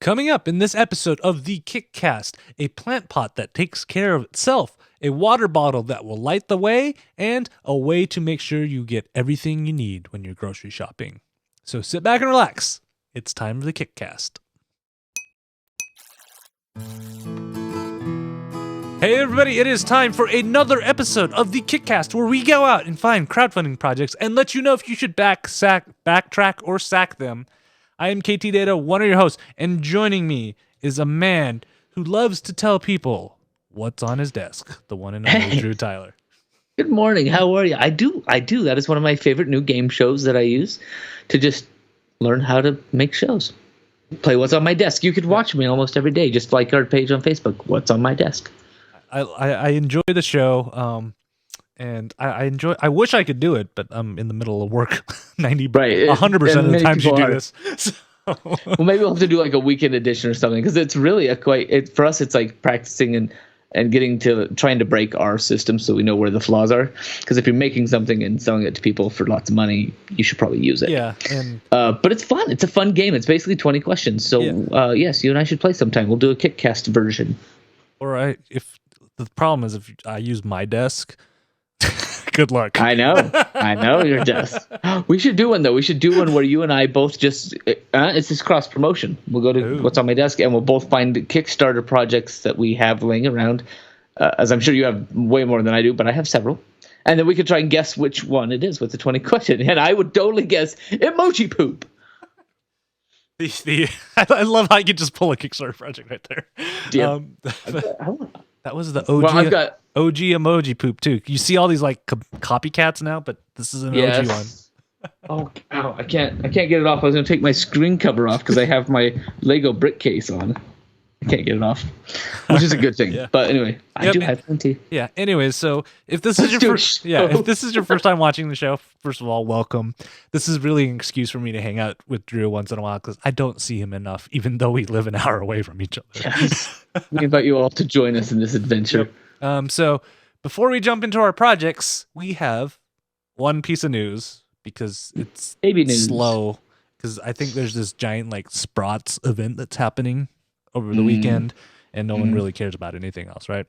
Coming up in this episode of the KickCast, a plant pot that takes care of itself, a water bottle that will light the way, and a way to make sure you get everything you need when you're grocery shopping. So sit back and relax. It's time for the KickCast. Hey everybody, it is time for another episode of the KickCast where we go out and find crowdfunding projects and let you know if you should backtrack or sack them. I am Ktdata, one of your hosts, and joining me is a man who loves to tell people what's on his desk, the one and only Drew Tyler. Good morning. How are you? I do. That is one of my favorite new game shows that I use to just learn how to make shows. Play What's on My Desk. You could watch me almost every day, just like our page on Facebook, What's on My Desk. I enjoy the show, and I wish I could do it, but I'm in the middle of work 100% of the times you do this. So. Well, maybe we'll have to do like a weekend edition or something, because it's really for us, it's like practicing and trying to break our system so we know where the flaws are. Because if you're making something and selling it to people for lots of money, you should probably use it. Yeah. But it's fun. It's a fun game. It's basically 20 questions. So yes, you and I should play sometime. We'll do a KickCast version. Or if the problem is if I use my desk, good luck. I know your desk. We should do one though. We should do one where you and I both just it's just cross promotion. We'll go to What's on My Desk and we'll both find Kickstarter projects that we have laying around. As I'm sure you have way more than I do, but I have several. And then we could try and guess which one it is with the 20 question. And I would totally guess emoji poop. I love how you can just pull a Kickstarter project right there. Yeah. That was the OG. OG emoji poop too. You see all these like copycats now, but this is an OG one. Oh, I can't get it off. I was gonna take my screen cover off because I have my Lego brick case on. I can't get it off, which is a good thing. Yeah. But anyway, I do have plenty. Yeah. Anyways, so if this is if this is your first time watching the show, first of all, welcome. This is really an excuse for me to hang out with Drew once in a while because I don't see him enough, even though we live an hour away from each other. Yes. We invite you all to join us in this adventure. Yep. So before we jump into our projects, we have one piece of news because it's baby news. Slow because I think there's this giant like Sprots event that's happening over the weekend, and no one really cares about anything else, right?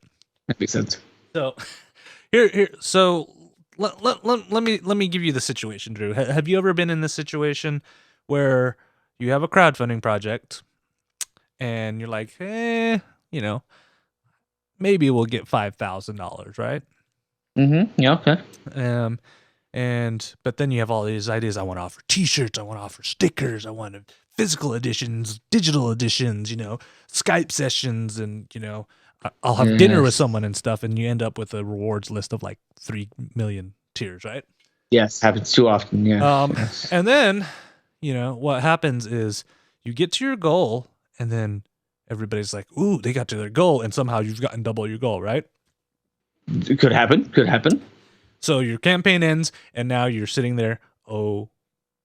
That makes sense. So here. So let me give you the situation, Drew. Have you ever been in this situation where you have a crowdfunding project and you're like, maybe we'll get $5,000, right? Mm-hmm. Yeah. Okay. But then you have all these ideas. I want to offer T-shirts. I want to offer stickers. I want physical editions, digital editions. Skype sessions, and I'll have dinner with someone and stuff. And you end up with a rewards list of like 3 million tiers, right? Yes, happens too often. Yeah. And then what happens is you get to your goal, and then everybody's like, "Ooh, they got to their goal," and somehow you've gotten double your goal, right? It could happen. So your campaign ends, and now you're sitting there. Oh,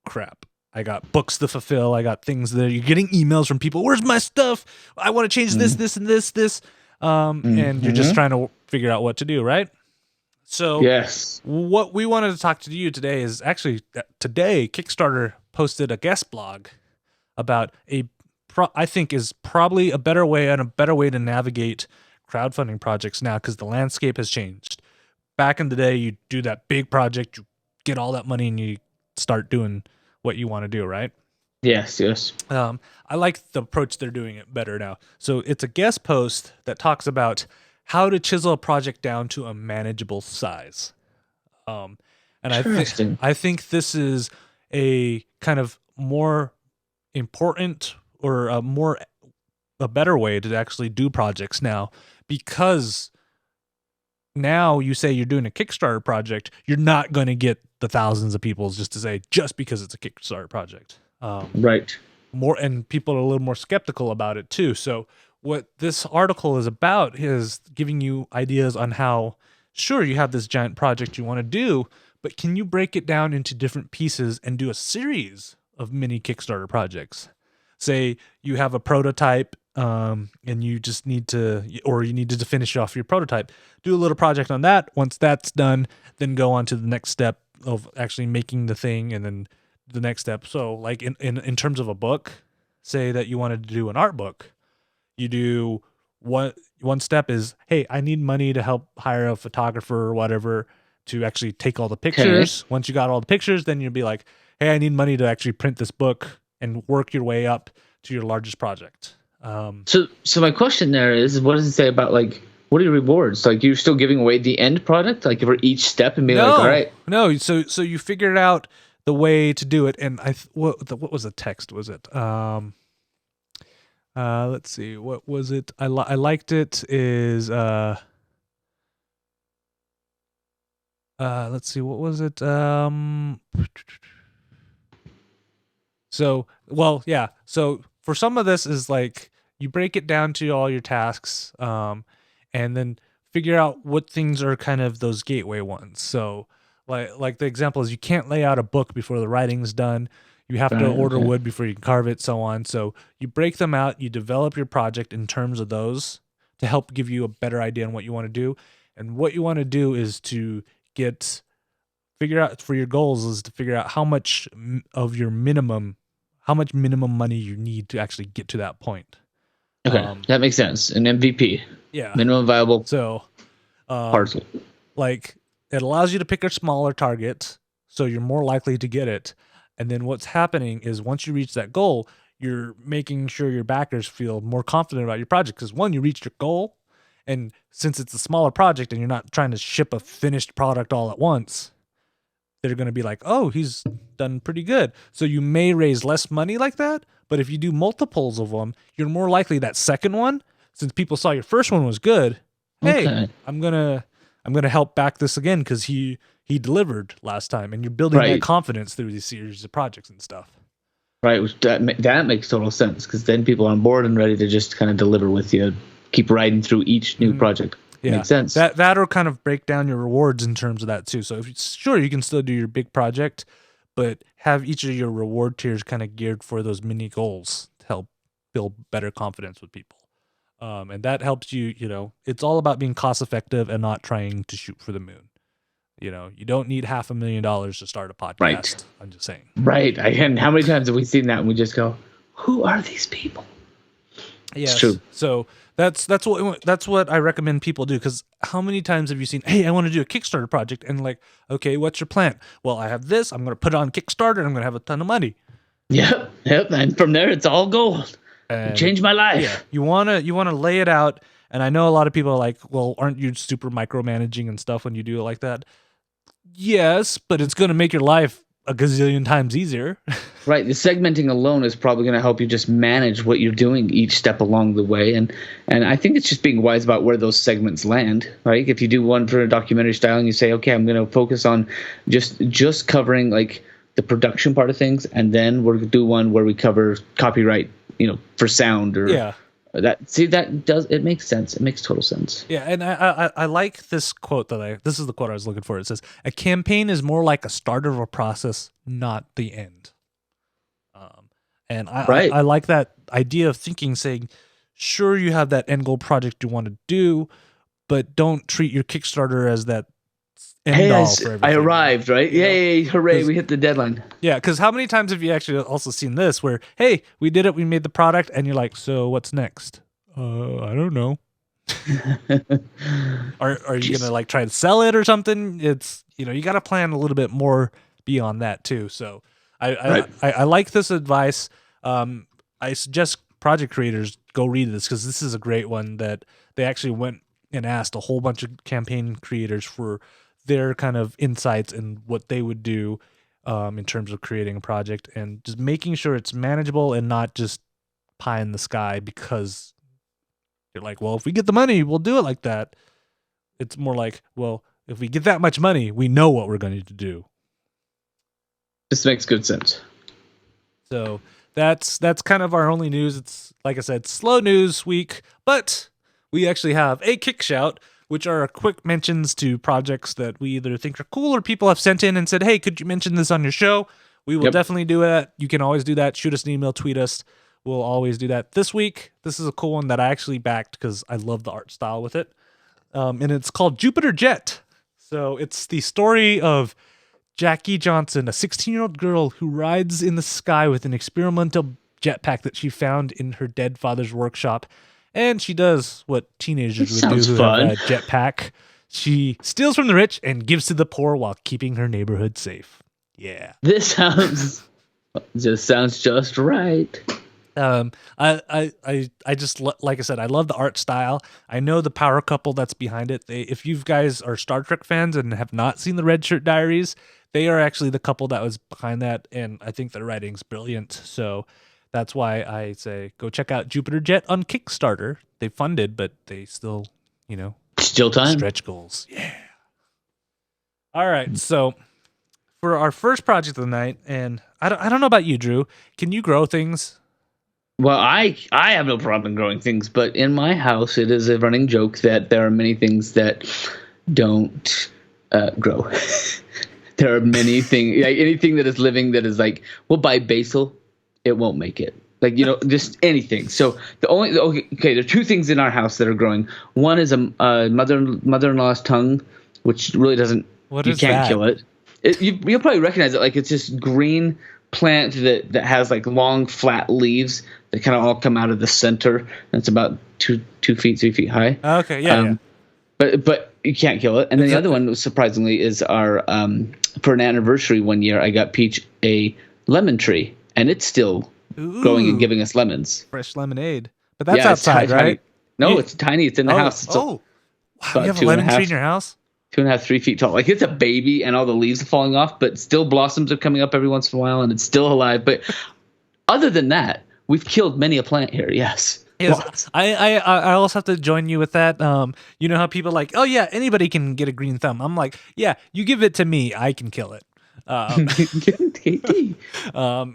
crap. I got books to fulfill. I got things that you're getting emails from people. Where's my stuff? I want to change this, and this. And you're just trying to figure out what to do, right? So yes, what we wanted to talk to you today is actually today Kickstarter posted a guest blog about I think is probably a better way to navigate crowdfunding projects now because the landscape has changed. Back in the day, you do that big project, you get all that money, and you start doing what you want to do, right? Yes. I like the approach they're doing it better now. So it's a guest post that talks about how to chisel a project down to a manageable size. And I think this is a kind of more important or a better way to actually do projects now, because now you say you're doing a Kickstarter project, you're not going to get the thousands of people just because it's a Kickstarter project. Right. And people are a little more skeptical about it too. So what this article is about is giving you ideas on how, sure, you have this giant project you want to do, but can you break it down into different pieces and do a series of mini Kickstarter projects? Say you have a prototype, and you just need to finish off your prototype. Do a little project on that. Once that's done, then go on to the next step of actually making the thing, and then the next step. So like in terms of a book, say that you wanted to do an art book, you do one step is, hey, I need money to help hire a photographer or whatever to actually take all the pictures. Okay. Once you got all the pictures, then you'll be like, hey, I need money to actually print this book, and work your way up to your largest project. So my question there is, what does it say about, like, what are your rewards? Like, you're still giving away the end product, like, for each step, and being like, all right. No. So you figured out the way to do it, and what was the text? Was it? Let's see. What was it? I liked it. Is let's see. What was it? So, well, yeah. So for some of this is like, you break it down to all your tasks, and then figure out what things are kind of those gateway ones. So like the example is, you can't lay out a book before the writing's done. You have to order wood before you can carve it, so on. So you break them out, you develop your project in terms of those to help give you a better idea on what you want to do. And what you want to do is to figure out for your goals is to figure out how much minimum money you need to actually get to that point. Okay, that makes sense. An MVP. Yeah. Minimum viable parcel. Like, it allows you to pick a smaller target, so you're more likely to get it. And then what's happening is, once you reach that goal, you're making sure your backers feel more confident about your project, because one, you reached your goal, and since it's a smaller project and you're not trying to ship a finished product all at once, they're going to be like, oh, he's done pretty good. So you may raise less money like that, but if you do multiples of them, you're more likely that second one, since people saw your first one was good, hey, I'm gonna help back this again because he delivered last time, and you're building that confidence through these series of projects and stuff. Right, that makes total sense, because then people are on board and ready to just kind of deliver with you, keep riding through each new project. Yeah, makes sense. That'll kind of break down your rewards in terms of that too. So sure, you can still do your big project, but have each of your reward tiers kind of geared for those mini goals to help build better confidence with people. And that helps you, it's all about being cost effective and not trying to shoot for the moon. You don't need $500,000 to start a podcast. Right. I'm just saying. Right. And how many times have we seen that and we just go, who are these people? Yes. It's true. So that's what I recommend people do, because how many times have you seen, hey, I want to do a Kickstarter project, and like, okay, what's your plan? Well, I have this. I'm going to put it on Kickstarter, and I'm going to have a ton of money. Yep. And from there, it's all gold. Change my life. Yeah. You wanna lay it out. And I know a lot of people are like, well, aren't you super micromanaging and stuff when you do it like that? Yes, but it's going to make your life a gazillion times easier. Right. The segmenting alone is probably going to help you just manage what you're doing each step along the way. And I think it's just being wise about where those segments land, right? If you do one for a documentary style and you say, okay, I'm going to focus on just covering like the production part of things, and then we're going to do one where we cover copyright, for sound or it makes sense. It makes total sense. Yeah, and I like this quote this is the quote I was looking for. It says, a campaign is more like a start of a process, not the end. And I like that idea of thinking, saying, sure, you have that end goal project you want to do, but don't treat your Kickstarter as that end all for everything. I arrived, right? Yay, hooray, we hit the deadline. Yeah, because how many times have you actually also seen this where, hey, we did it, we made the product, and you're like, so what's next? I don't know. Are you going to like try to sell it or something? It's, you got to plan a little bit more beyond that too. So I like this advice. I suggest project creators go read this, because this is a great one that they actually went and asked a whole bunch of campaign creators for their kind of insights and what they would do in terms of creating a project, and just making sure it's manageable and not just pie in the sky because you're like, well, if we get the money, we'll do it like that. It's more like, well, if we get that much money, we know what we're going to do. This makes good sense. So that's kind of our only news. It's, like I said, slow news week, but we actually have a kick shout, which are quick mentions to projects that we either think are cool or people have sent in and said, hey, could you mention this on your show? We will definitely do that. You can always do that. Shoot us an email, tweet us. We'll always do that. This week, this is a cool one that I actually backed because I love the art style with it. And it's called Jupiter Jet. So it's the story of Jackie Johnson, a 16-year-old girl who rides in the sky with an experimental jetpack that she found in her dead father's workshop. And she does what teenagers would do who fun. have a jetpack. She steals from the rich and gives to the poor while keeping her neighborhood safe. Yeah. This sounds just right. I just like I said, I love the art style. I know the power couple that's behind it. If you guys are Star Trek fans and have not seen the Red Shirt Diaries, they are actually the couple that was behind that, and I think their writing's brilliant. So that's why I say go check out Jupiter Jet on Kickstarter. They funded, but they still, still time stretch goals. Yeah. All right, so for our first project of the night, and I don't know about you, Drew. Can you grow things? Well, I have no problem growing things, but in my house, it is a running joke that there are many things that don't grow. There are many things, like anything that is living that is like, we'll buy basil, it won't make it. Like, just anything. So there are two things in our house that are growing. One is a mother-in-law's tongue, which really doesn't. What you is can't that? kill it. You'll probably recognize it. Like, it's just green plant that has like long flat leaves that kind of all come out of the center, and it's about 2 feet, 3 feet high. Okay, yeah. But you can't kill it. And then the other one, surprisingly, is our for an anniversary one year, I got Peach a lemon tree, and it's still growing and giving us lemons. Fresh lemonade. But that's outside, right? No, it's tiny. It's in the house. It's wow, you have a lemon tree in your house? 2.5, 3 feet tall. Like, it's a baby and all the leaves are falling off, but still blossoms are coming up every once in a while and it's still alive. But other than that, we've killed many a plant here. Yes. Yes. I also have to join you with that. You know how people are like, oh yeah, anybody can get a green thumb. I'm like, yeah, you give it to me, I can kill it.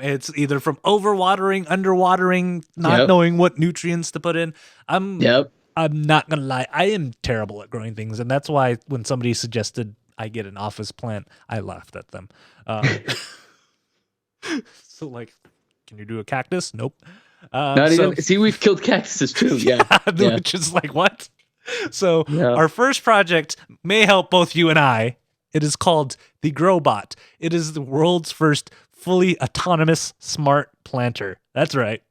It's either from overwatering, underwatering, not knowing what nutrients to put in. I'm not gonna lie, I am terrible at growing things, and that's why when somebody suggested I get an office plant, I laughed at them. So like, can you do a cactus? Nope. See, we've killed cactuses too. Yeah. Which is like, what? So our first project may help both you and I. It is called the Growbot. It is the world's first fully autonomous smart planter. That's right.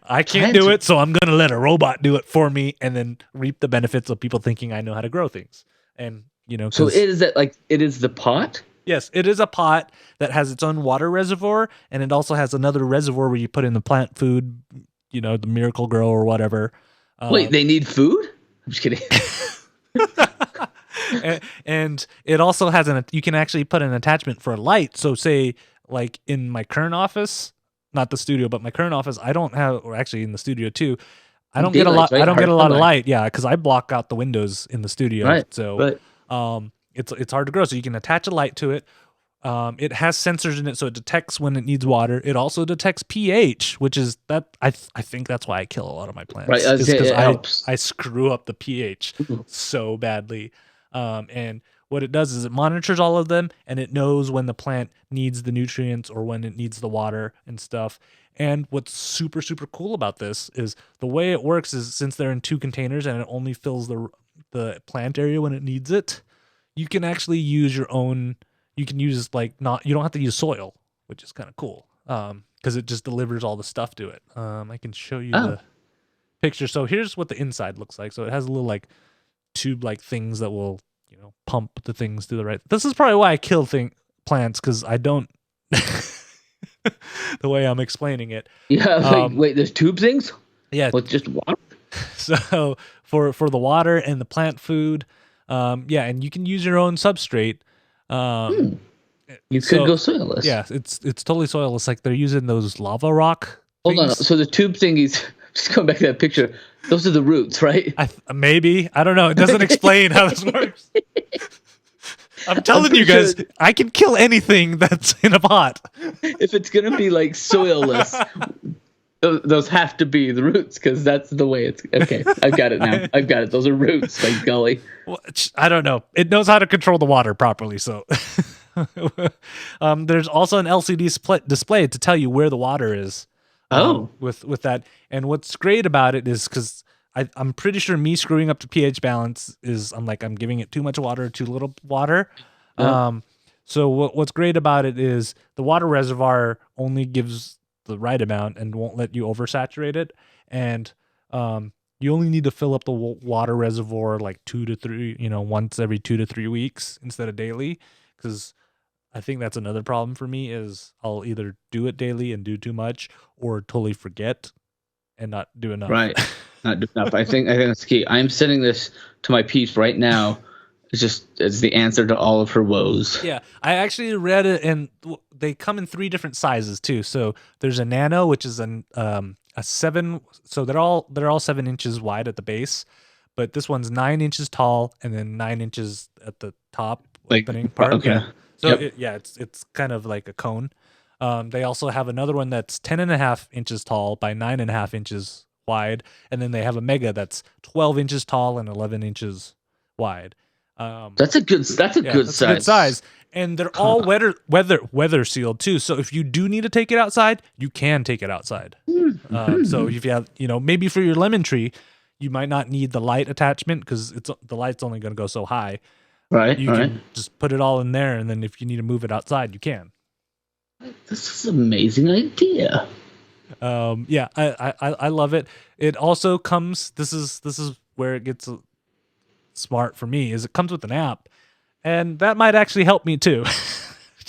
I can't do it, so I'm going to let a robot do it for me and then reap the benefits of people thinking I know how to grow things. And, so it is the pot? Yes, it is a pot that has its own water reservoir, and it also has another reservoir where you put in the plant food, the Miracle Grow or whatever. Wait, they need food? I'm just kidding. and it also has you can actually put an attachment for a light. So say like in my current office, not the studio, but my current office, I don't have, or actually in the studio too, I don't get a lot of light. Yeah. Cause I block out the windows in the studio. Right. So, it's hard to grow. So you can attach a light to it. It has sensors in it, so it detects when it needs water. It also detects pH, which is that I think that's why I kill a lot of my plants. Right, because I screw up the pH so badly. And what it does is it monitors all of them, and it knows when the plant needs the nutrients or when it needs the water and stuff. And what's super, super cool about this is the way it works is since they're in 2 containers and it only fills the plant area when it needs it, you can actually use your own. You can use you don't have to use soil, which is kind of cool. Because it just delivers all the stuff to it. I can show you the picture. So here's what the inside looks like. So it has a little like tube like things that will, pump the things to the right. This is probably why I kill plants, because I don't the way I'm explaining it. Yeah, wait, there's tube things? Yeah. With just water? So for the water and the plant food, and you can use your own substrate. You could go soilless. Yeah, it's totally soilless. Like they're using those lava rock things. Hold on. So the tube thingies, just going back to that picture, those are the roots, right? Maybe. I don't know. It doesn't explain how this works. I'm telling you guys, I can kill anything that's in a pot. If it's going to be like soilless, those have to be the roots, because that's the way it's... Okay, I've got it now. I've got it. Those are roots, by golly. Well, I don't know. It knows how to control the water properly, so... There's also an LCD display to tell you where the water is. With that. And what's great about it is because I'm pretty sure me screwing up the pH balance is I'm giving it too much water, too little water. So what's great about it is the water reservoir only gives the right amount and won't let you oversaturate it. And you only need to fill up the water reservoir like 2 to 3, once every 2 to 3 weeks instead of daily. Because I think that's another problem for me is I'll either do it daily and do too much, or totally forget and not do enough. Right, not do enough. I think that's key. I'm sending this to my piece right now. It's the answer to all of her woes. Yeah, I actually read it, and they come in 3 different sizes too. So there's a nano, which is a 7. So they're all 7 inches wide at the base, but this one's 9 inches tall and then 9 inches at the top opening part. Okay. Yeah. So Yep. it's kind of like a cone. They also have another one that's 10.5 inches tall by 9.5 inches wide, and then they have a mega that's 12 inches tall and 11 inches wide. That's a good size. And they're all weather sealed too. So if you do need to take it outside, you can take it outside. So if you have, maybe for your lemon tree, you might not need the light attachment because the light's only going to go so high. Right. You can just put it all in there, and then if you need to move it outside, you can. This is an amazing idea. Yeah, I love it. It also comes. This is where it gets smart for me. Is it comes with an app, and that might actually help me too.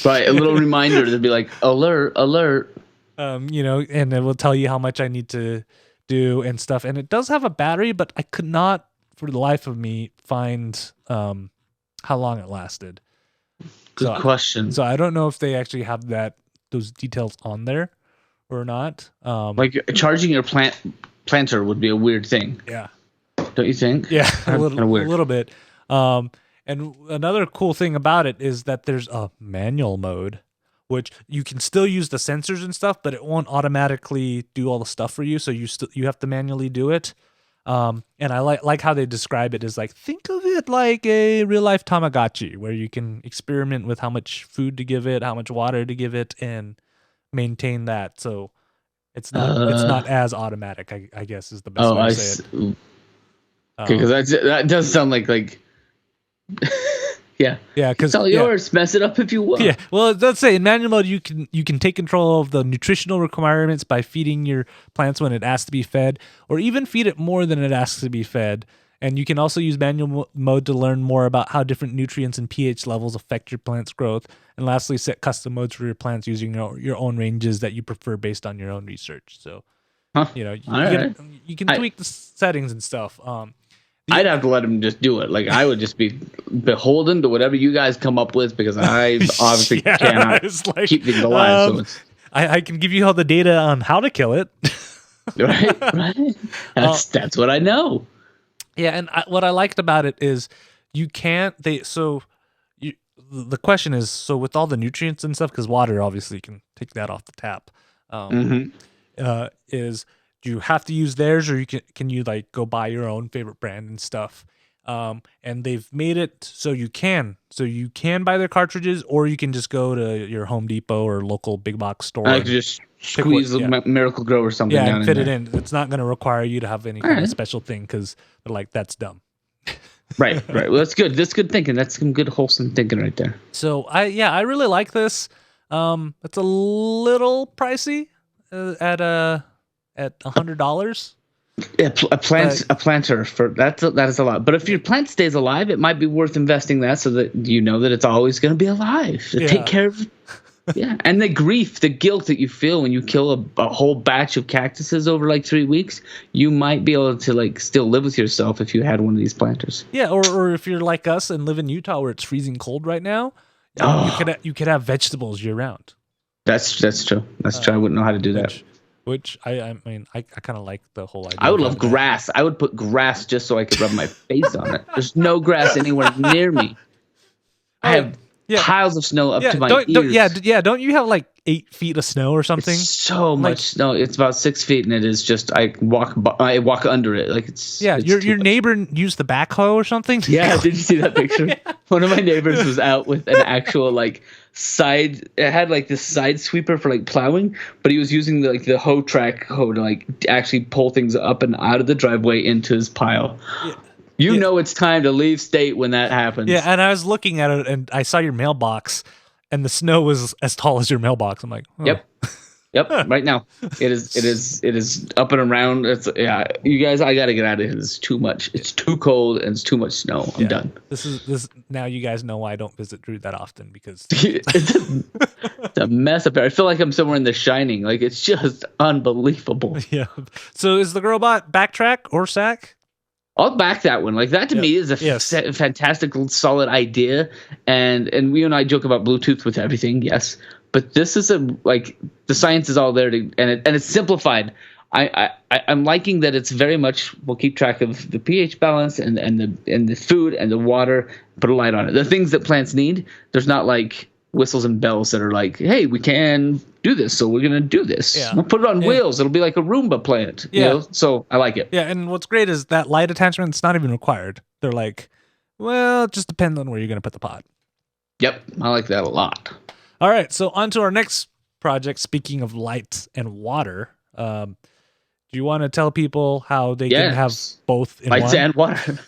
Right, a little reminder to be like alert. And it will tell you how much I need to do and stuff. And it does have a battery, but I could not, for the life of me, find how long it lasted. Good question. So I don't know if they actually have those details on there or not. Like charging your planter would be a weird thing. Yeah. Don't you think? Yeah, a Weird. little bit. And another cool thing about it is that there's a manual mode, which you can still use the sensors and stuff, but it won't automatically do all the stuff for you. So you have to manually do it. And I like how they describe it as like, think of it like a real life Tamagotchi, where you can experiment with how much food to give it, how much water to give it, and maintain that. So it's not as automatic, I guess is the best way to say it. Okay, because that does sound like yeah, because it's all yours. Mess it up if you want. Yeah, well, it does say in manual mode you can take control of the nutritional requirements by feeding your plants when it asks to be fed, or even feed it more than it asks to be fed. And you can also use manual mode to learn more about how different nutrients and pH levels affect your plant's growth. And lastly, set custom modes for your plants using your own ranges that you prefer based on your own research. So, you can tweak the settings and stuff. I'd have to let him just do it. Like I would just be beholden to whatever you guys come up with because I obviously cannot keep things alive. So I can give you all the data on how to kill it. right. That's what I know. Yeah, and what I liked about it is you can't. The question is, so with all the nutrients and stuff, because water obviously can take that off the tap. Is you have to use theirs, or can you like go buy your own favorite brand and stuff? And they've made it so you can buy their cartridges, or you can just go to your Home Depot or local big box store. I could just squeeze Miracle Grow or something down and fit it in. It's not going to require you to have any kind of special thing because they're like, that's dumb. Right. Well, that's good. That's good thinking. That's some good wholesome thinking right there. So I really like this. It's a little pricey at $100. Yeah, a planter for that is a lot. But if your plant stays alive, it might be worth investing that so that you know that it's always going to be alive. Take care of. Yeah, and the guilt that you feel when you kill a whole batch of cactuses over like 3 weeks, you might be able to like still live with yourself if you had one of these planters. Yeah, or if you're like us and live in Utah where it's freezing cold right now, you could have vegetables year round. That's true. That's true. I wouldn't know how to do that. Which I mean, I kind of like the whole idea. I would love grass. I would put grass just so I could rub my face on it. There's no grass anywhere near me. I have piles of snow up to my ears. Don't you have like 8 feet of snow or something? It's so much snow. It's about 6 feet, and it is just I walk under it like it's. Yeah, your neighbor used the backhoe or something. Yeah, did you see that picture? One of my neighbors was out with an actual like side. It had like this side sweeper for like plowing, but he was using the hoe to like actually pull things up and out of the driveway into his pile. Yeah. You know it's time to leave state when that happens. Yeah, and I was looking at it, and I saw your mailbox, and the snow was as tall as your mailbox. I'm like, oh. Yep. Yep, right now. It is up and around. It's you guys, I gotta get out of here. It's too much. It's too cold and it's too much snow. I'm done. This now you guys know why I don't visit Drew that often, because it's a mess up there. I feel like I'm somewhere in The Shining. Like, it's just unbelievable. Yeah. So is the Girlbot backtrack or sack? I'll back that one. Like, that to me is a fantastic, solid idea. And we and I joke about Bluetooth with everything, yes. But this is the science is all there and it's simplified. I'm liking that it's very much, we'll keep track of the pH balance and the food and the water, put a light on it. The things that plants need, there's not like whistles and bells that are like, hey, we can do this, so we're going to do this. Yeah. We'll put it on wheels. It'll be like a Roomba plant. Yeah. You know? So I like it. Yeah, and what's great is that light attachment, it's not even required. They're like, well, it just depends on where you're going to put the pot. Yep, I like that a lot. All right, so on to our next project. Speaking of light and water, do you want to tell people how they can have both in lights one? And water?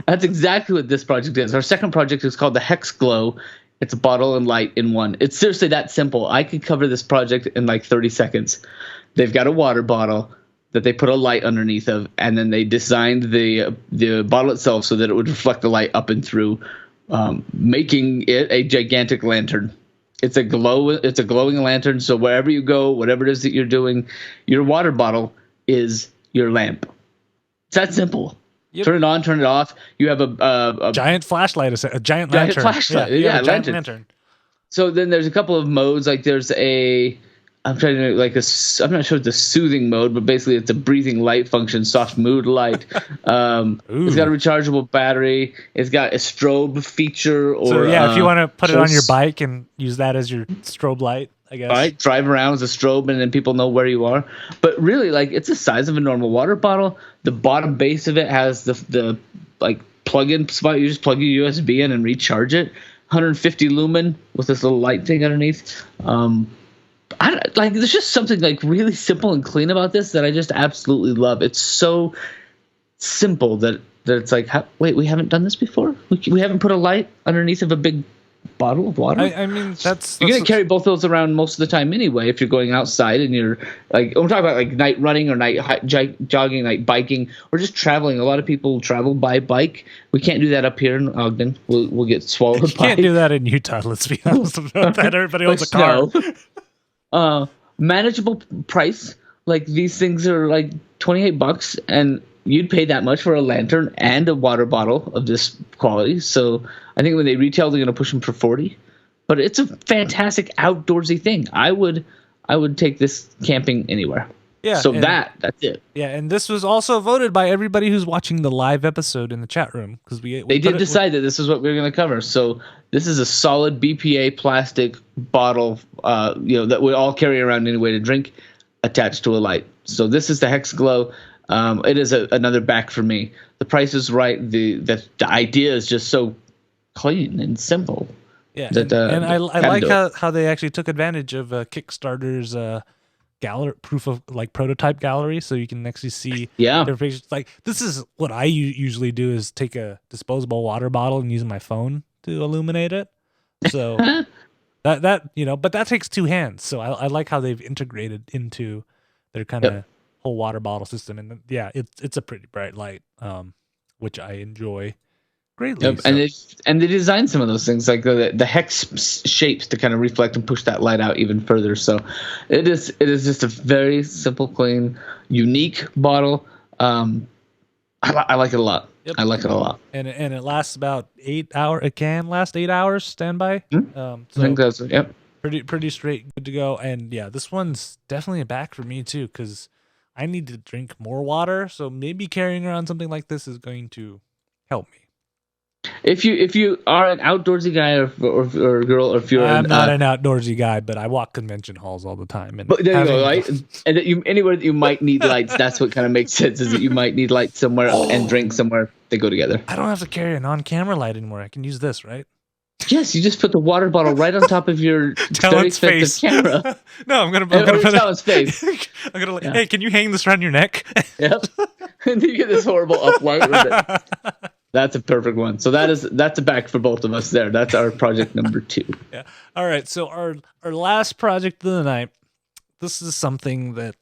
That's exactly what this project is. Our second project is called the Hex Glow. It's a bottle and light in one. It's seriously that simple. I could cover this project in like 30 seconds. They've got a water bottle that they put a light underneath of, and then they designed the bottle itself so that it would reflect the light up and through, making it a gigantic lantern. It's a glowing lantern. So wherever you go, whatever it is that you're doing, your water bottle is your lamp. It's that simple. Yep. Turn it on, turn it off. You have a giant flashlight, a giant lantern. Flashlight. Yeah, giant lantern. So then there's a couple of modes. Like there's I'm trying to I'm not sure it's a soothing mode, but basically it's a breathing light function, soft mood light. It's got a rechargeable battery. It's got a strobe feature. If you want to put it on your bike and use that as your strobe light, I guess. Right, drive around as a strobe, and then people know where you are. But really, like, it's the size of a normal water bottle. The bottom base of it has the plug-in spot. You just plug your USB in and recharge it. 150 lumen with this little light thing underneath. There's just something like really simple and clean about this that I just absolutely love. It's so simple that it's like, wait, we haven't done this before? We haven't put a light underneath of a big bottle of water? I mean, you're going to carry both those around most of the time anyway if you're going outside and you're like, I'm talking about like night running or night jogging, night biking, or just traveling. A lot of people travel by bike. We can't do that up here in Ogden. We'll get swallowed by. You can't do that in Utah, let's be honest about that. Everybody owns a car. Manageable price. Like, these things are like $28, and you'd pay that much for a lantern and a water bottle of this quality. So I think when they retail, they're going to push them for $40. But it's a fantastic outdoorsy thing. I would take this camping anywhere. Yeah. So that's it. Yeah, and this was also voted by everybody who's watching the live episode in the chat room, because they did decide that this is what we were going to cover. So this is a solid BPA plastic bottle, that we all carry around anyway to drink, attached to a light. So this is the Hex Glow. It is another back for me. The price is right. The idea is just so clean and simple. Yeah, and I like how they actually took advantage of Kickstarter's proof of like prototype gallery, so you can actually see their pictures. Like, this is what I usually do, is take a disposable water bottle and use my phone to illuminate it. So but that takes two hands. So I like how they've integrated into their kind of whole water bottle system, and it's a pretty bright light, which I enjoy greatly. Yep. And they designed some of those things, like the hex shapes, to kind of reflect and push that light out even further. So it is just a very simple, clean, unique bottle. I like it a lot. Yep. I like it a lot. And it lasts about 8 hours. It can last 8 hours standby. I think that's pretty straight, good to go. And yeah, this one's definitely a back for me too, because I need to drink more water. So maybe carrying around something like this is going to help me. If you are an outdoorsy guy or girl, or if you're I'm not an outdoorsy guy, but I walk convention halls all the time. But there you go, right? And that anywhere that you might need lights, that's what kind of makes sense, is that you might need lights somewhere and drink somewhere. They go together. I don't have to carry an on-camera light anymore. I can use this, right? Yes, you just put the water bottle right on top of your very expensive camera. No, I'm gonna put Talon's face. I'm gonna hey, can you hang this around your neck? Yep. And you get this horrible uplight with it. That's a perfect one. So that's a back for both of us there. That's our project number 2. Yeah. All right. So our last project of the night, this is something that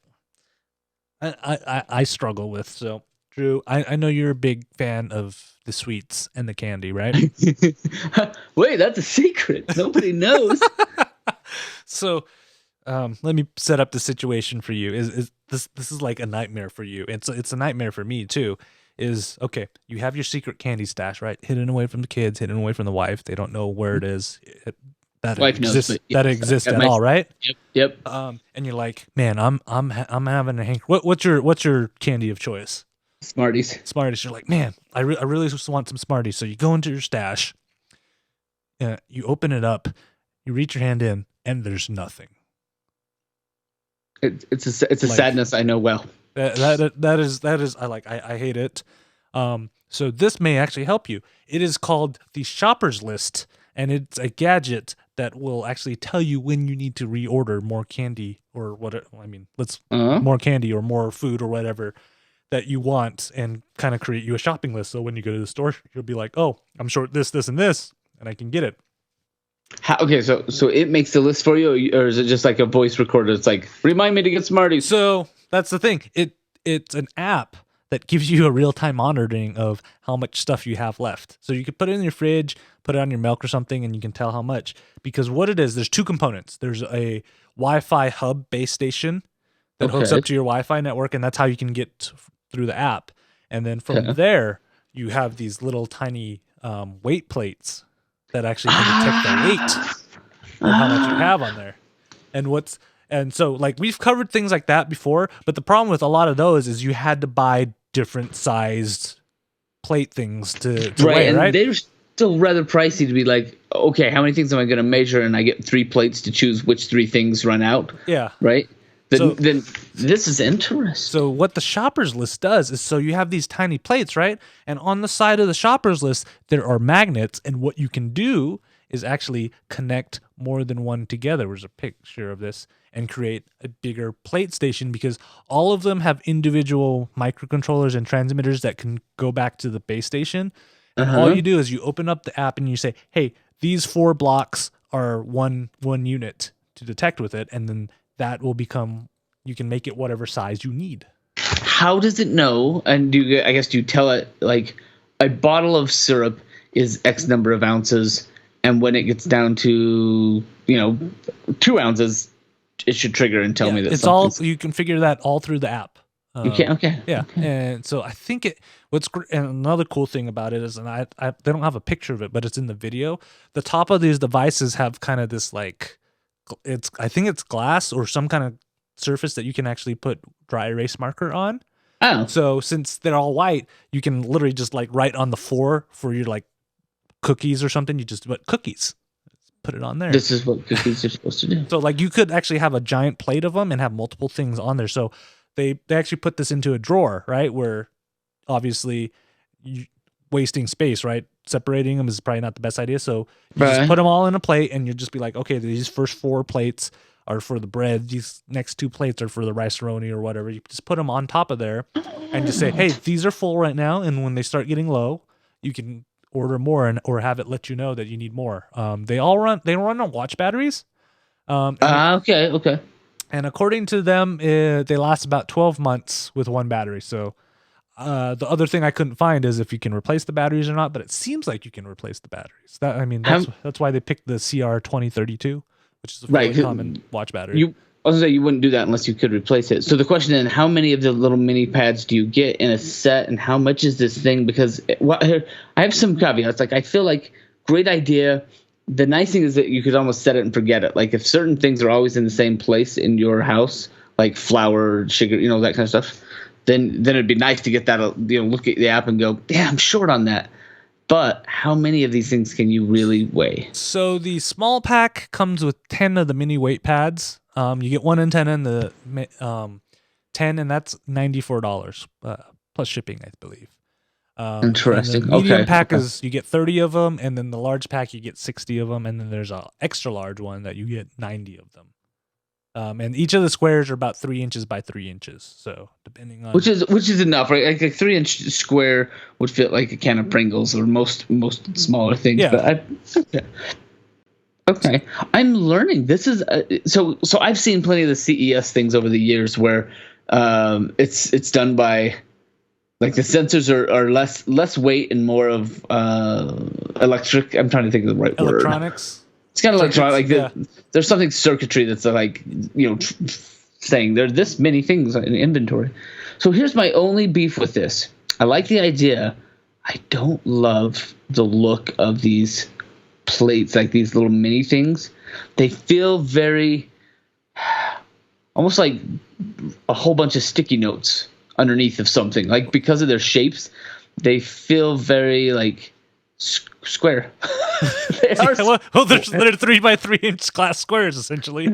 I struggle with. So, Drew, I know you're a big fan of the sweets and the candy, right? Wait, that's a secret. Nobody knows. So, let me set up the situation for you. Is this is like a nightmare for you? It's a nightmare for me too. Is okay. You have your secret candy stash, right? Hidden away from the kids, hidden away from the wife. They don't know where it is. That Wife exists. knows, That exists at all, right? Yep. And you're like, man, I'm having a hank. What's your candy of choice? Smarties. Smarties. You're like, man, I really just want some Smarties. So you go into your stash. You open it up. You reach your hand in, and there's nothing. It's a sadness I know well. That is I hate it. So this may actually help you. It is called the Shoppers List, and it's a gadget that will actually tell you when you need to reorder more candy or what. I mean, more candy or more food or whatever that you want, and kind of create you a shopping list. So when you go to the store, you'll be like, oh, I'm short this, and this, and I can get it. Okay, so it makes the list for you, or is it just like a voice recorder? It's like, remind me to get Smarties. So that's the thing. It's an app that gives you a real-time monitoring of how much stuff you have left. So you can put it in your fridge, put it on your milk or something, and you can tell how much. Because what it is, there's two components. There's a Wi-Fi hub base station that hooks up to your Wi-Fi network, and that's how you can get through the app. And then from there, you have these little tiny weight plates that actually can detect the weight of how much you have on there. And so like we've covered things like that before, but the problem with a lot of those is you had to buy different sized plate things to weigh, and right? they're still rather pricey to be like, okay, how many things am I going to measure? And I get 3 plates to choose which 3 things run out. Yeah. Right? Then this is interesting. So what the shoppers list does is, so you have these tiny plates, right? And on the side of the shoppers list, there are magnets. And what you can do is actually connect more than one together. There's a picture of this, and create a bigger plate station, because all of them have individual microcontrollers and transmitters that can go back to the base station. And all you do is you open up the app and you say, hey, these 4 blocks are one unit to detect with it. And then that will become, you can make it whatever size you need. How does it know? And do you tell it like a bottle of syrup is X number of ounces, and when it gets down to 2 ounces, it should trigger and tell me that it's all. You can figure that all through the app. You can, okay. Yeah, okay. And so I think and another cool thing about it is, and they don't have a picture of it, but it's in the video. The top of these devices have kind of this like, I think it's glass or some kind of surface that you can actually put dry erase marker on. Oh. So since they're all white, you can literally just like write on the floor for your like cookies or something. You just put cookies, put it on there. This is what cookies are supposed to do. So like you could actually have a giant plate of them and have multiple things on there. So they actually put this into a drawer, right? Where obviously wasting space, right? Separating them is probably not the best idea. So you just put them all in a plate, and you'll just be like, okay, these first 4 plates are for the bread. These next 2 plates are for the rice-a-roni or whatever. You just put them on top of there and just say, hey, these are full right now. And when they start getting low, you can order more or have it let you know that you need more. They run on watch batteries. Okay. And according to them, they last about 12 months with one battery. So the other thing I couldn't find is if you can replace the batteries or not, but it seems like you can replace the batteries. That's why they picked the CR2032, which is a fairly common watch battery. I was gonna say you wouldn't do that unless you could replace it. So the question then, how many of the little mini pads do you get in a set, and how much is this thing? Because I have some caveats. Like I feel like great idea. The nice thing is that you could almost set it and forget it. Like if certain things are always in the same place in your house, like flour, sugar, that kind of stuff, then it'd be nice to get that, look at the app and go, yeah, I'm short on that. But how many of these things can you really weigh? So the small pack comes with 10 of the mini weight pads. You get 1 and 10 in the 10, and that's $94 plus shipping, I believe. Interesting. And the medium pack is you get 30 of them, and then the large pack you get 60 of them, and then there's an extra large one that you get 90 of them. And each of the squares are about 3 inches by 3 inches. So depending on which is enough, right? Like a 3-inch square would fit like a can of Pringles or most smaller things. Yeah. But Okay, I'm learning. This is so. So I've seen plenty of the CES things over the years where it's done by like the sensors are less weight and more of electric. I'm trying to think of the right word. Electronics. It's kind of electronic. Like Yeah. there's something circuitry that's like saying there are this many things in inventory. So here's my only beef with this. I like the idea. I don't love the look of these plates, like these little mini things. They feel very almost like a whole bunch of sticky notes underneath of something. Like because of their shapes, they feel very like square. They are. Well, they're 3x3-inch glass squares essentially.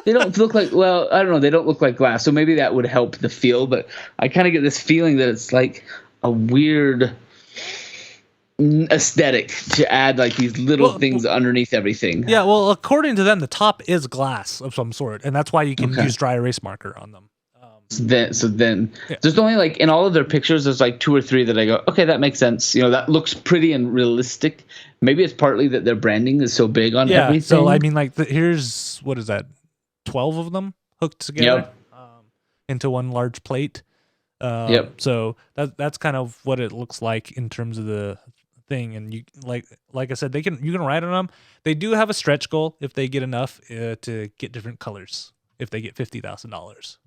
They don't look like, well, I don't know. They don't look like glass. So maybe that would help the feel. But I kind of get this feeling that it's like a weird aesthetic to add like these little things underneath everything. Yeah, well, according to them, the top is glass of some sort, and that's why you can use dry erase marker on them. So then there's only like in all of their pictures, there's like 2 or 3 that I go, okay, that makes sense. That looks pretty and realistic. Maybe it's partly that their branding is so big on everything. So I mean, like, here's what is that? 12 of them hooked together into one large plate. So that's kind of what it looks like in terms of the thing. And you like I said, you can write on them. They do have a stretch goal if they get enough to get different colors. If they get $50,000.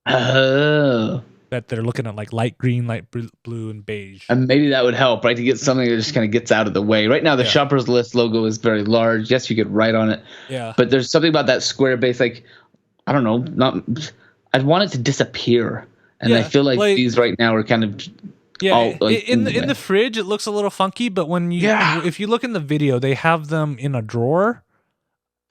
Oh. That they're looking at like light green, light blue, and beige. And maybe that would help, right? To get something that just kind of gets out of the way. Right now, the Shoppers List logo is very large. Yes, you could write on it. Yeah. But there's something about that square base, like, I don't know, I'd want it to disappear. And I feel like these right now are kind of in the fridge, it looks a little funky, but when if you look in the video, they have them in a drawer.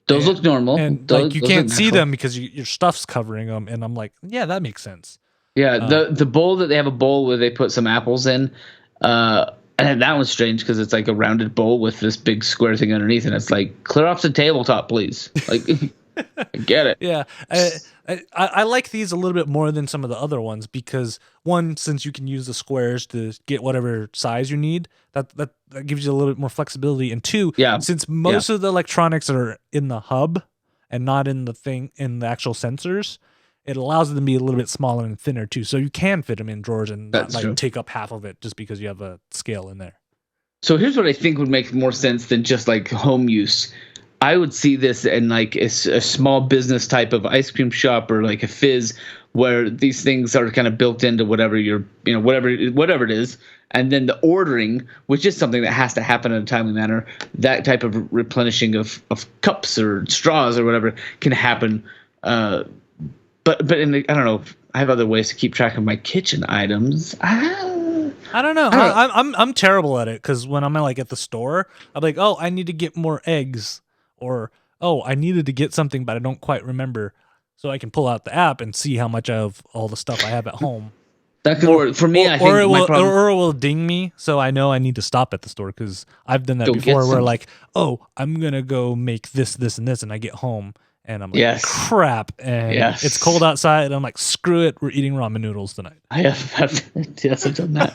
Those look normal. And you can't see them because your stuff's covering them. And I'm like, yeah, that makes sense. Yeah, the bowl that they have a bowl where they put some apples in, and that one's strange because it's like a rounded bowl with this big square thing underneath, and it's like, clear off the tabletop, please. Like, I get it. Yeah, I like these a little bit more than some of the other ones because one, since you can use the squares to get whatever size you need, that gives you a little bit more flexibility. And two, since most of the electronics are in the hub and not in the actual sensors, it allows them to be a little bit smaller and thinner too. So you can fit them in drawers and not take up half of it just because you have a scale in there. So here's what I think would make more sense than just like home use. I would see this in like a small business type of ice cream shop or like a fizz where these things are kind of built into whatever whatever it is. And then the ordering, which is something that has to happen in a timely manner, that type of replenishing of cups or straws or whatever can happen. But I don't know. I have other ways to keep track of my kitchen items. I don't know. I'm terrible at it because when I'm like at the store, I'm like, oh, I need to get more eggs, or oh, I needed to get something, but I don't quite remember. So I can pull out the app and see how much of all the stuff I have at home. That could work for me. I think it will ding me, so I know I need to stop at the store because I've done that before. Where like, oh, I'm gonna go make this, and this, and I get home. And I'm like, crap. And it's cold outside. And I'm like, screw it. We're eating ramen noodles tonight. I've done that.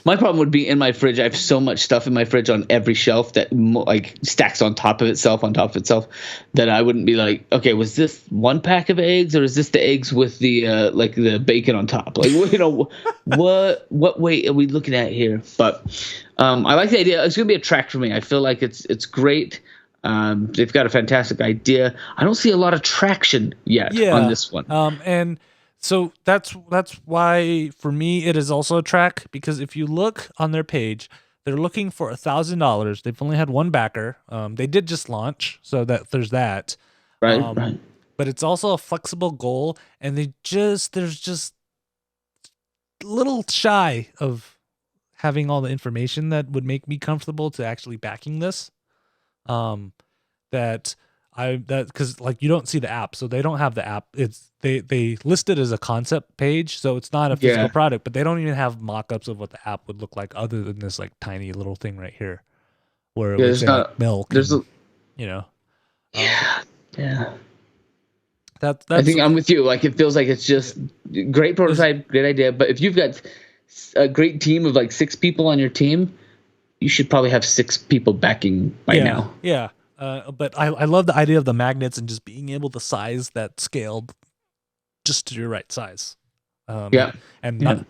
My problem would be in my fridge. I have so much stuff in my fridge on every shelf that like stacks on top of itself that I wouldn't be like, okay, was this 1 pack of eggs or is this the eggs with the like the bacon on top? Like, what weight are we looking at here? But I like the idea. It's going to be a track for me. I feel like it's great. They've got a fantastic idea. I don't see a lot of traction yet on this one. And so that's why for me it is also a track, because if you look on their page, they're looking for $1,000. They've only had one backer. They did just launch, so that there's that. Right. But it's also a flexible goal, and there's just a little shy of having all the information that would make me comfortable to actually backing this. Because like you don't see the app, so they don't have the app. It's they list it as a concept page, so it's not a physical product, but they don't even have mock-ups of what the app would look like other than this like tiny little thing right here where it was like milk. There's yeah. That's I think I'm with you. Like it feels like it's just great prototype, great idea, but if you've got a great team of like 6 people on your team, you should probably have 6 people backing by now. Yeah. But I love the idea of the magnets and just being able to size that scaled just to your right size. Yeah. And Yeah.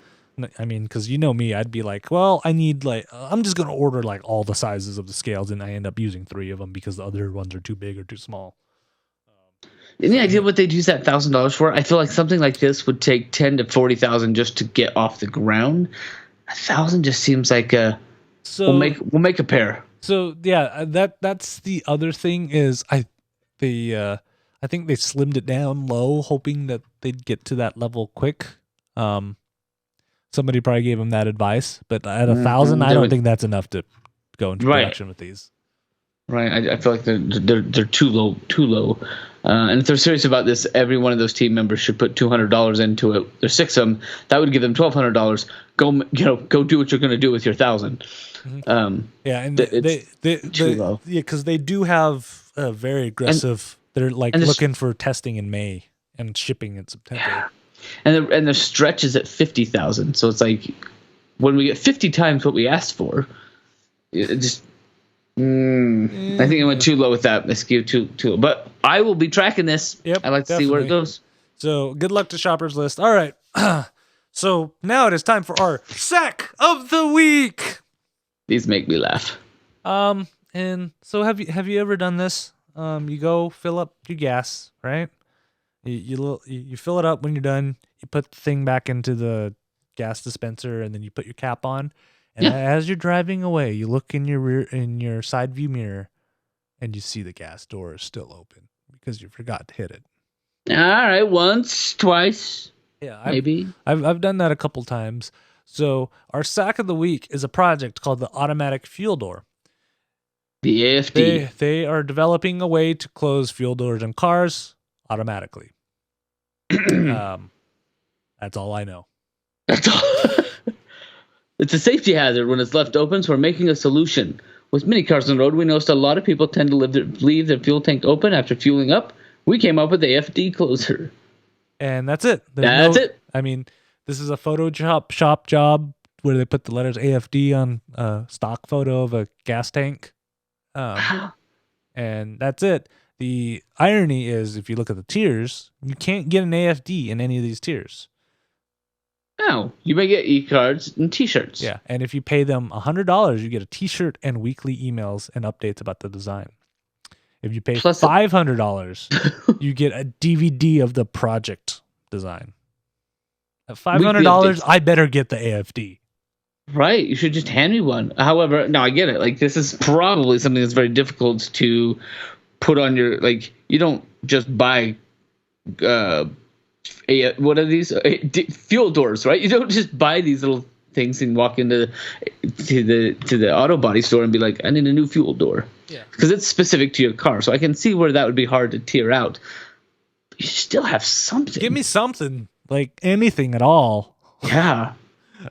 I mean, because you know me, I'd be like, well, I need I'm just gonna order like all the sizes of the scales, and I end up using 3 of them because the other ones are too big or too small. Any idea what they'd use that $1,000 for? I feel like something like this would take 10 to 40,000 just to get off the ground. 1,000 just seems like we'll make a pair. So yeah, that's the other thing is I think they slimmed it down low, hoping that they'd get to that level quick. Somebody probably gave them that advice, but at 1,000, I don't think that's enough to go into production with these. Right, I feel like they're too low. And if they're serious about this, every one of those team members should put $200 into it. There's 6 of them. That would give them $1,200. Go do what you're going to do with your 1,000. Yeah, and too low. Yeah, because they do have a very aggressive. They're like looking for testing in May and shipping in September. Yeah. And the stretch is at 50,000. So it's like when we get 50 times what we asked for, it just. I think I went too low with that. I skewed too low. But I will be tracking this. Yep, I like to see where it goes. So good luck to Shoppers List. All right. So now it is time for our sack of the week. These make me laugh. And so have you ever done this? You go fill up your gas, right? You fill it up. When you're done, you put the thing back into the gas dispenser, and then you put your cap on. And as you're driving away, you look in your side view mirror, and you see the gas door is still open because you forgot to hit it. All right, once, twice, maybe. I've done that a couple times. So our sack of the week is a project called the Automatic Fuel Door. The AFD. They are developing a way to close fuel doors in cars automatically. That's all I know. That's all. It's a safety hazard when it's left open, so we're making a solution. With many cars on the road, we noticed a lot of people tend to leave their fuel tank open after fueling up. We came up with the AFD closer. And that's it. That's it. I mean, this is a Photoshop job where they put the letters AFD on a stock photo of a gas tank. And that's it. The irony is, if you look at the tiers, you can't get an AFD in any of these tiers. No, you may get e-cards and t-shirts. Yeah, and if you pay them $100, you get a t-shirt and weekly emails and updates about the design. If you pay $500, you get a DVD of the project design. At $500, I better get the AFD. Right, you should just hand me one. However, no, I get it. Like, this is probably something that's very difficult to put on your, like, you don't just buy what are these fuel doors, right? You don't just buy these little things and walk into the auto body store and be like, I need a new fuel door. Yeah, because it's specific to your car. So I can see where that would be hard to tear out. But you still have something. Give me something, like anything at all. Yeah.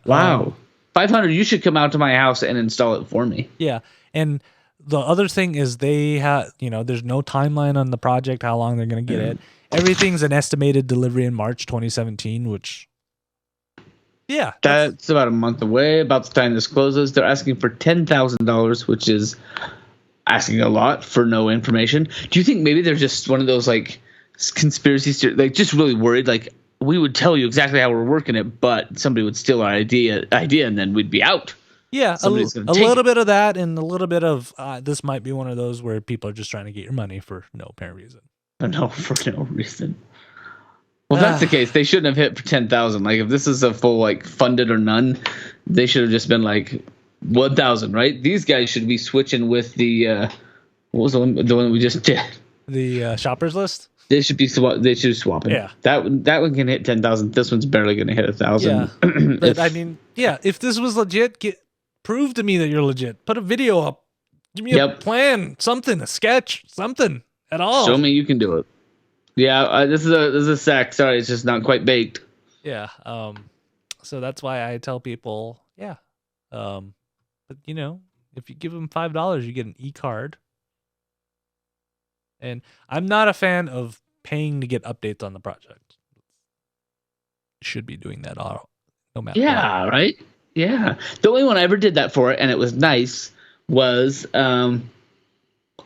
Wow. 500. You should come out to my house and install it for me. Yeah, and the other thing is they have, there's no timeline on the project, how long they're going to get it. Everything's an estimated delivery in March 2017, which, that's about a month away. About the time this closes, they're asking for $10,000, which is asking a lot for no information. Do you think maybe they're just one of those like conspiracies, like just really worried, like we would tell you exactly how we're working it, but somebody would steal our idea, and then we'd be out. Yeah, a little bit of that, and a little bit of this might be one of those where people are just trying to get your money for no apparent reason. No, for no reason. Well, if that's the case, they shouldn't have hit for 10,000. Like, if this is a full like funded or none, they should have just been like 1,000, right? These guys should be switching with the what was the one we just did? The Shoppers List. They should be swapping. Yeah, that one can hit 10,000. This one's barely going to hit 1,000. Yeah, but I mean, if this was legit, prove to me that you're legit. Put a video up. Give me a plan, something, a sketch, something. At all. Show me you can do it. Yeah, this is a sack. Sorry, it's just not quite baked. Yeah. So that's why I tell people, but if you give them $5, you get an e-card. And I'm not a fan of paying to get updates on the project. You should be doing that no matter what. Right? Yeah. The only one I ever did that for, and it was nice, was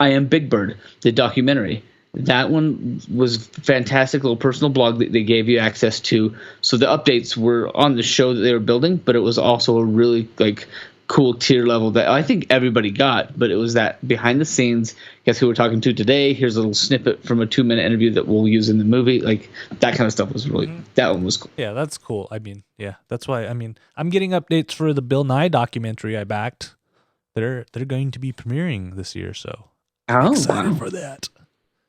I Am Big Bird, the documentary. That one was fantastic, little personal blog that they gave you access to. So the updates were on the show that they were building, but it was also a really like cool tier level that I think everybody got. But it was that behind the scenes. Guess who we're talking to today? Here's a little snippet from a 2-minute interview that we'll use in the movie. Like that kind of stuff was really that one was cool. Yeah, that's cool. I mean, yeah, that's why. I mean, I'm getting updates for the Bill Nye documentary I backed. They're going to be premiering this year, so I'm excited for that.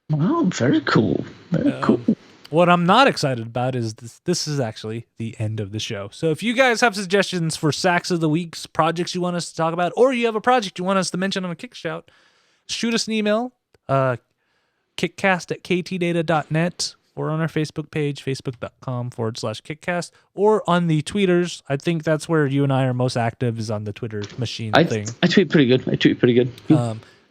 Wow, very cool. Very cool. What I'm not excited about is this is actually the end of the show. So if you guys have suggestions for Sacks of the Weeks, projects you want us to talk about, or you have a project you want us to mention on a Kickshout, shoot us an email, kickcast@ktdata.net, or on our Facebook page, facebook.com/kickcast, or on the tweeters. I think that's where you and I are most active, is on the Twitter machine thing. I tweet pretty good.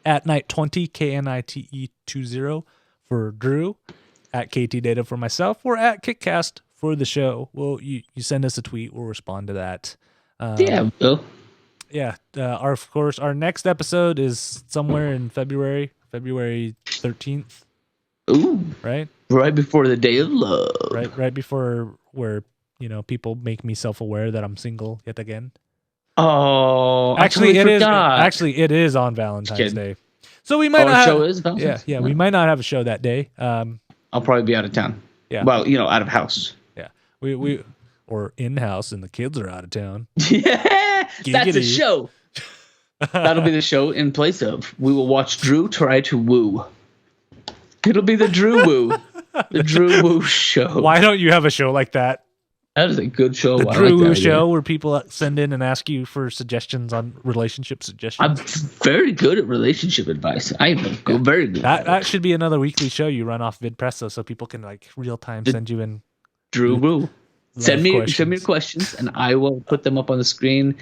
At Night20, KNITE20 for Drew, at Ktdata for myself, or at KickCast for the show. Well, you send us a tweet, we'll respond to that. Yeah, Bill. Yeah. Of course, our next episode is somewhere in February 13th. Ooh. Right? Right before the Day of Love. Right before where, people make me self-aware that I'm single yet again. Oh, actually, it is on Valentine's Day. So we might not have show is Valentine's? Yeah, we might not have a show that day. I'll probably be out of town. Yeah. Well, out of house. Yeah. We or in house and the kids are out of town. Yeah. That's a show. That'll be the show in place of. We will watch Drew try to woo. It'll be the Drew Woo. The Drew Woo show. Why don't you have a show like that? That is a good show. The Drew Woo show where people send in and ask you for suggestions on relationship suggestions. I'm very good at relationship advice. I'm very good. That should be another weekly show you run off VidPresso so people can real time send you in. Drew Woo. Send me your questions and I will put them up on the screen,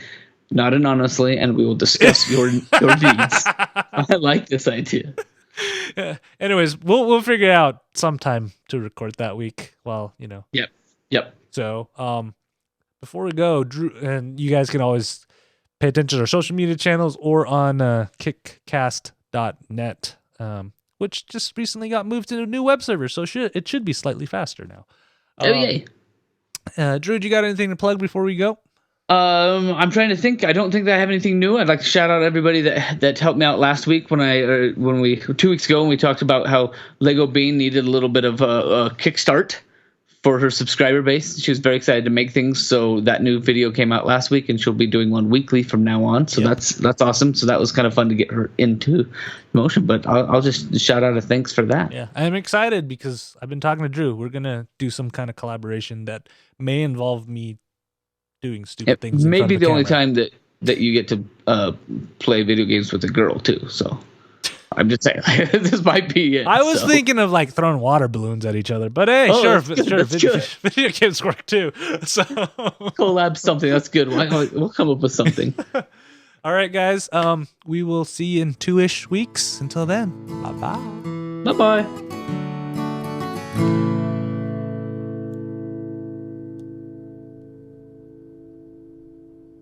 not anonymously, and we will discuss your needs. I like this idea. Yeah. Anyways, we'll figure out sometime to record that week. Well, Yep. So, before we go, Drew, and you guys can always pay attention to our social media channels or on kickcast.net, which just recently got moved to a new web server, so it should be slightly faster now. Yay. Drew, do you got anything to plug before we go? I'm trying to think. I don't think that I have anything new. I'd like to shout out everybody that helped me out last week when 2 weeks ago when we talked about how Lego Bean needed a little bit of a kickstart for her subscriber base. She was very excited to make things, so that new video came out last week, and she'll be doing one weekly from now on. So that's awesome. So that was kind of fun to get her into motion. But I'll just shout out a thanks for that. Yeah, I'm excited because I've been talking to Drew. We're gonna do some kind of collaboration that may involve me doing stupid things. Maybe the only time that you get to play video games with a girl too. So. I'm just saying, this might be it. I was thinking of throwing water balloons at each other, but hey, sure, video games work too. So collab something, that's good. We'll come up with something. All right, guys. We will see you in 2-ish weeks. Until then, bye bye. Bye bye.